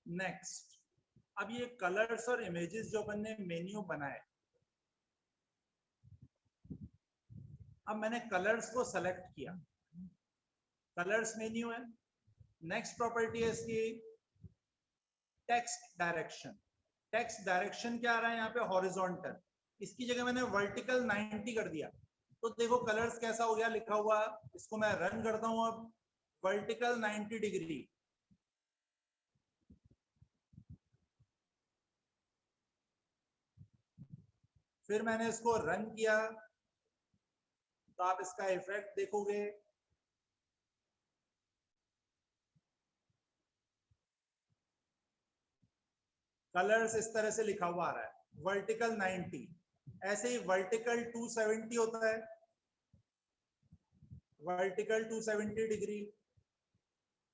Next, अब ये colours और इमेजेस जो अपन ने मेन्यू बनाए, अब मैंने कलर्स को सेलेक्ट किया, कलर्स मेन्यू है। नेक्स्ट प्रॉपर्टी है इसकी टेक्स्ट डायरेक्शन। टेक्स्ट डायरेक्शन क्या आ रहा है यहाँ पे, हॉरिजॉन्टल, इसकी जगह मैंने वर्टिकल 90 कर दिया। तो देखो कलर्स कैसा हो गया लिखा हुआ। इसको मैं रन करता हूं, अब वर्टिकल 90 डिग्री। फिर मैंने इसको रन किया तो आप इसका इफेक्ट देखोगे। कलर्स इस तरह से लिखा हुआ आ रहा है, वर्टिकल 90। ऐसे ही वर्टिकल 270 होता है, वर्टिकल 270 डिग्री।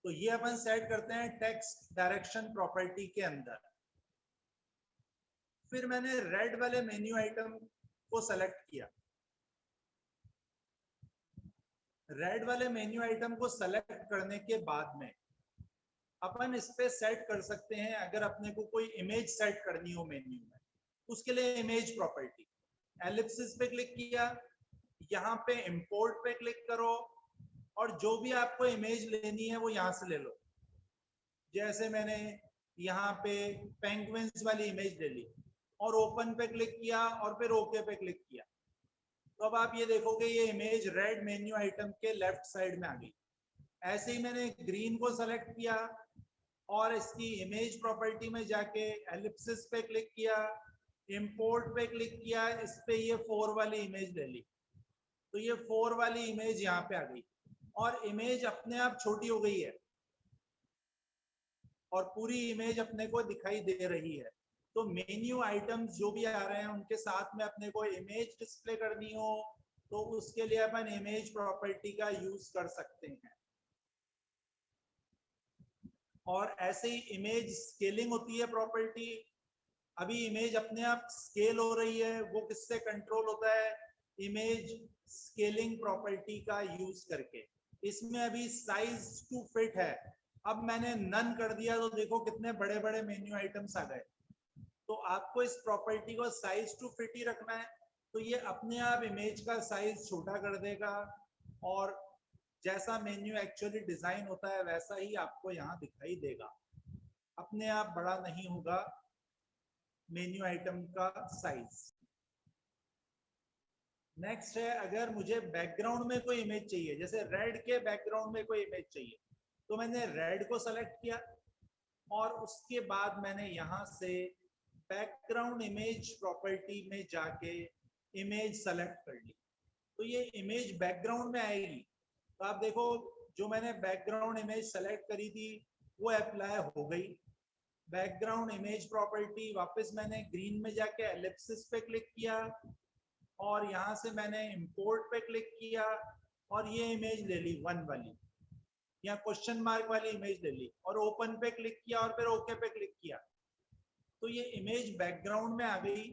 तो ये अपन सेट करते हैं टेक्स्ट डायरेक्शन प्रॉपर्टी के अंदर। फिर मैंने रेड वाले मेन्यू आइटम को सेलेक्ट किया। रेड वाले मेन्यू आइटम को सेलेक्ट करने के बाद में अपन इस पे सेट कर सकते हैं, अगर अपने को कोई इमेज सेट करनी हो मेन्यू में, उसके लिए इमेज प्रॉपर्टी, एलिप्सिस पे क्लिक किया, यहाँ पे इंपोर्ट पे क्लिक करो और जो भी आपको इमेज लेनी है वो यहाँ से ले लो। जैसे मैंने यहाँ पे पेंगुइन्स वाली इमेज ले ली और ओपन पे क्लिक किया और फिर ओके पे क्लिक किया, तो अब आप ये देखोगे ये इमेज रेड मेन्यू आइटम के लेफ्ट साइड में आ गई। ऐसे ही मैंने ग्रीन को सेलेक्ट किया और इसकी इमेज प्रॉपर्टी में जाके एलिप्सिस पे क्लिक किया, इंपोर्ट पे क्लिक किया, इस पे ये 4 वाली इमेज ले ली, तो ये 4 वाली इमेज यहाँ पे आ गई और इमेज अपने आप छोटी हो गई है और पूरी इमेज अपने को दिखाई दे रही है। तो मेन्यू आइटम्स जो भी आ रहे हैं उनके साथ में अपने को इमेज डिस्प्ले करनी हो तो उसके लिए अपन इमेज प्रॉपर्टी का यूज कर सकते हैं। और ऐसे ही इमेज स्केलिंग होती है प्रॉपर्टी। अभी इमेज अपने आप स्केल हो रही है, वो किससे कंट्रोल होता है, इमेज स्केलिंग प्रॉपर्टी का यूज करके। इसमें अभी साइज टू फिट है, अब मैंने नन कर दिया तो देखो कितने बड़े बड़े मेन्यू आइटम्स आ गए। तो आपको इस प्रॉपर्टी को साइज टू फिट ही रखना है, तो ये अपने आप इमेज का साइज छोटा कर देगा और जैसा मेन्यू एक्चुअली डिजाइन होता है वैसा ही आपको यहाँ दिखाई देगा, अपने आप बड़ा नहीं होगा मेन्यू आइटम का साइज। नेक्स्ट है, अगर मुझे बैकग्राउंड में कोई इमेज चाहिए, जैसे रेड के बैकग्राउंड में कोई इमेज चाहिए, तो मैंने रेड को सेलेक्ट किया और उसके बाद मैंने यहाँ से बैकग्राउंड इमेज प्रॉपर्टी में जाके इमेज सेलेक्ट कर ली, तो ये इमेज बैकग्राउंड में आएगी। तो आप देखो जो मैंने बैकग्राउंड इमेज सेलेक्ट करी थी वो अप्लाई हो गई। बैकग्राउंड इमेज प्रॉपर्टी, वापस मैंने ग्रीन में जाके एलिप्सिस पे क्लिक किया और यहाँ से मैंने इंपोर्ट पे क्लिक किया और ये इमेज ले ली 1 वाली, या क्वेश्चन मार्क वाली इमेज ले ली और ओपन पे क्लिक किया और फिर ओके पे क्लिक किया, तो ये इमेज बैकग्राउंड में आ गई।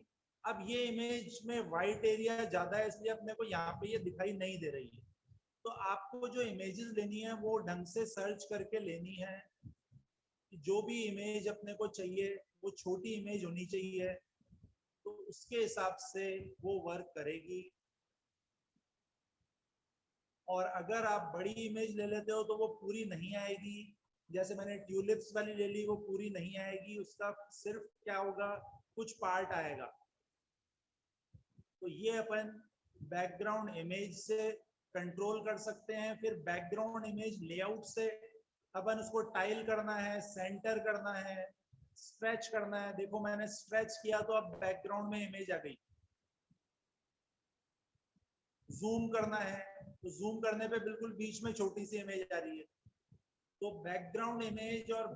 अब ये इमेज में वाइट एरिया ज्यादा है इसलिए अपने को यहाँ पे ये दिखाई नहीं दे रही है। तो आपको जो इमेजेस लेनी है वो ढंग से सर्च करके लेनी है, जो भी इमेज अपने को चाहिए वो छोटी इमेज होनी चाहिए, तो उसके हिसाब से वो वर्क करेगी। और अगर आप बड़ी इमेज ले लेते हो तो वो पूरी नहीं आएगी, जैसे मैंने ट्यूलिप्स वाली ले ली वो पूरी नहीं आएगी, उसका सिर्फ क्या होगा, कुछ पार्ट आएगा। तो ये अपन बैकग्राउंड इमेज से कंट्रोल कर सकते हैं। फिर बैकग्राउंड इमेज लेआउट से अपन उसको टाइल करना है, सेंटर करना है, स्ट्रेच करना है। देखो मैंने स्ट्रेच किया तो अब बैकग्राउंड में इमेज आ गई। जूम करना है तो जूम करने पे बिल्कुल बीच में छोटी सी इमेज आ रही है। तो बैकग्राउंड इमेज और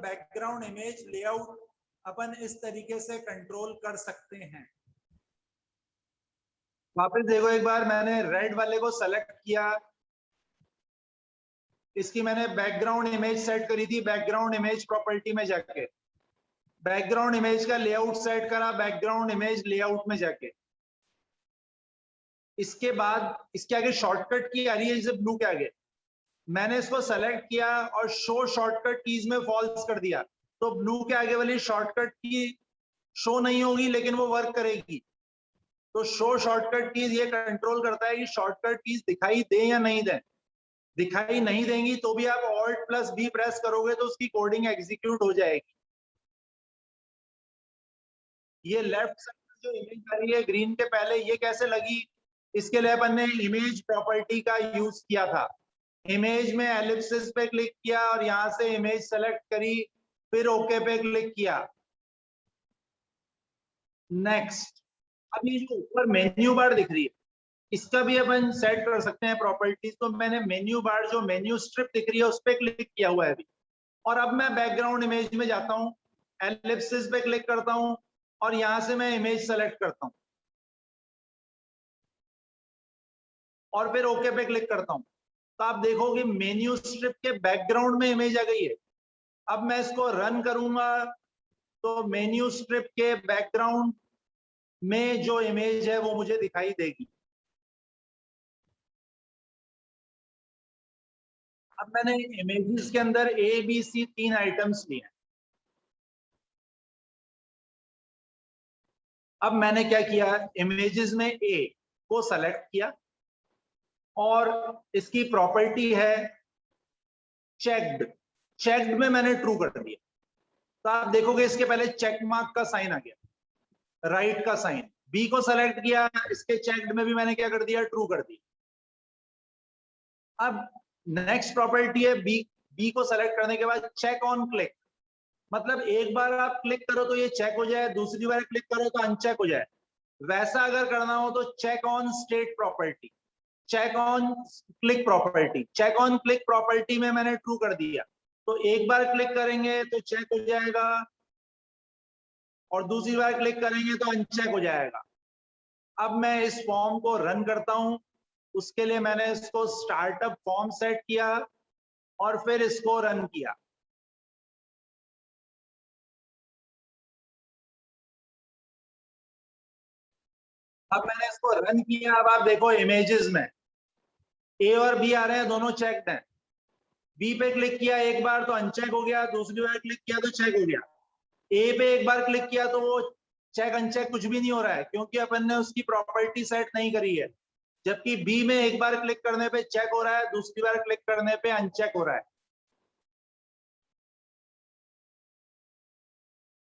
बैकग्राउंड इमेज लेआउट अपन इस तरीके से कंट्रोल कर सकते हैं। वापस देखो एक बार, मैंने रेड वाले को सेलेक्ट किया, इसकी मैंने बैकग्राउंड इमेज सेट करी थी, बैकग्राउंड इमेज प्रॉपर्टी में जाके बैकग्राउंड इमेज का लेआउट सेट करा, बैकग्राउंड इमेज लेआउट में जाके। इसके बाद इसके आगे शॉर्टकट की आ रही है, जैसे ब्लू के आगे मैंने इसको सेलेक्ट किया और शो शॉर्टकट कीज में फॉल्स कर दिया, तो ब्लू के आगे वाली शॉर्टकट की शो नहीं होगी लेकिन वो वर्क करेगी। तो शो शॉर्टकट कीज ये कंट्रोल करता है कि शॉर्टकट कीज दिखाई दें या नहीं दें। दिखाई नहीं देंगी तो भी आप Alt+B प्रेस करोगे तो उसकी कोडिंग एग्जीक्यूट हो जाएगी। ये लेफ्ट साइड जो इमेज आ रही है ग्रीन के पहले, ये कैसे लगी? इसके लिए अपन ने इमेज प्रॉपर्टी का यूज किया था। इमेज में एलिप्सिस पे क्लिक किया और यहां से इमेज सेलेक्ट करी, फिर ओके पे क्लिक किया। नेक्स्ट, अब ये जो ऊपर मेन्यू बार दिख रही है, इसका भी अपन सेट कर सकते हैं प्रॉपर्टीज। तो मैंने मेन्यू बार जो मेन्यू स्ट्रिप दिख रही है उस पर क्लिक किया हुआ है अभी, और अब मैं बैकग्राउंड इमेज में जाता हूं, एलिप्सिस पे क्लिक करता हूं और यहां से मैं इमेज सेलेक्ट करता हूं और फिर ओके पे क्लिक करता हूं। तो आप देखोगे मेन्यू स्ट्रिप के बैकग्राउंड में इमेज आ गई है। अब मैं इसको रन करूंगा तो मेन्यू स्ट्रिप के बैकग्राउंड में जो इमेज है वो मुझे दिखाई देगी। अब मैंने इमेजेस के अंदर ABC 3 आइटम्स लिए हैं। अब मैंने क्या किया, इमेजेस में A को सेलेक्ट किया और इसकी प्रॉपर्टी है चेक्ड। चेक्ड में मैंने ट्रू कर दिया, तो आप देखोगे इसके पहले चेक मार्क का साइन आ गया, राइट का साइन। बी को सेलेक्ट किया, इसके चेक्ड में भी मैंने क्या कर दिया, ट्रू कर दिया। अब नेक्स्ट प्रॉपर्टी है बी को सेलेक्ट करने के बाद चेक ऑन क्लिक, मतलब एक बार आप क्लिक करो तो ये चेक हो जाए, दूसरी बार क्लिक करो तो अनचेक हो जाए। वैसा अगर करना हो तो check on state property, check on click property. Check on click property में मैंने ट्रू कर दिया, तो एक बार क्लिक करेंगे तो चेक हो जाएगा और दूसरी बार क्लिक करेंगे तो अनचेक हो जाएगा। अब मैं इस फॉर्म को रन करता हूं, उसके लिए मैंने इसको स्टार्टअप फॉर्म सेट किया और फिर इसको रन किया। अब मैंने इसको रन किया, अब आप देखो इमेजेस में ए और बी आ रहे हैं, दोनों चेक्ड हैं। बी पे क्लिक किया एक बार तो अनचेक हो गया, दूसरी बार क्लिक किया तो चेक हो गया। ए पे एक बार क्लिक किया तो वो चेक अनचेक कुछ भी नहीं हो रहा है क्योंकि अपन ने उसकी प्रॉपर्टी सेट नहीं करी है। जबकि बी में एक बार क्लिक करने पे चेक हो रहा है, दूसरी बार क्लिक करने पे अनचेक हो रहा है।